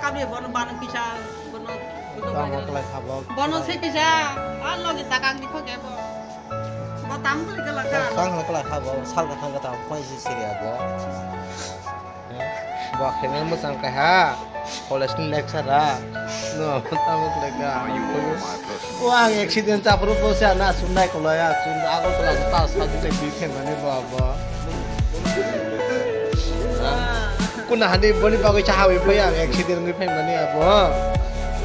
kami bono banang bisa bono Tamo kelai khabau. bono se bisa alo kita kang di khoke bo bo tam kali kelakan Sang kelai khabau sal ka thang ka ta phoi si siria bo. Ba khene mo sang ka ha. College ni lecture ha. No tamo kelai ka. Wah accident ta pro po sa na sunai ko ya sun ago to la ta sa di te bi khen mane ba ba. Kuna hadi boni ba ko cha hawi phai ya accident ni phai mane abo.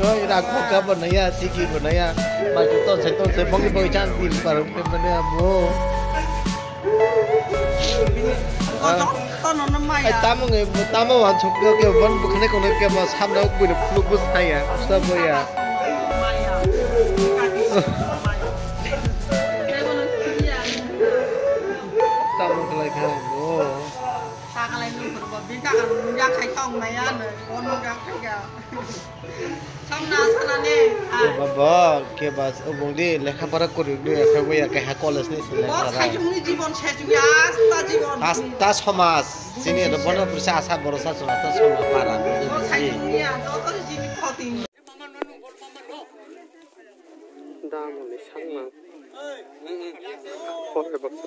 Ira ko ka ba na ya siki ko na ya ba to se bong ni ba chan tin par phai mane abo. Tono namai Ai tamo wan chuk ke bon bu khane ko ne ke ma sam na ku ne fluk bus thai ya sa bo ya. Tamo kelai ka bo. sang alai nu ko binta kan ya khai tong na ya ne bono ya khai ga samna sana ne Baba ke bas obong di lekha para kori du ekha boya ke ha college ni se bo lekha khai jumni জীবন শেষ ya sta Jibon hasta samas sini ro bono prisa asa borosa so hasta sama para khai jumni ya to jini khotin damoni sangma pore baksa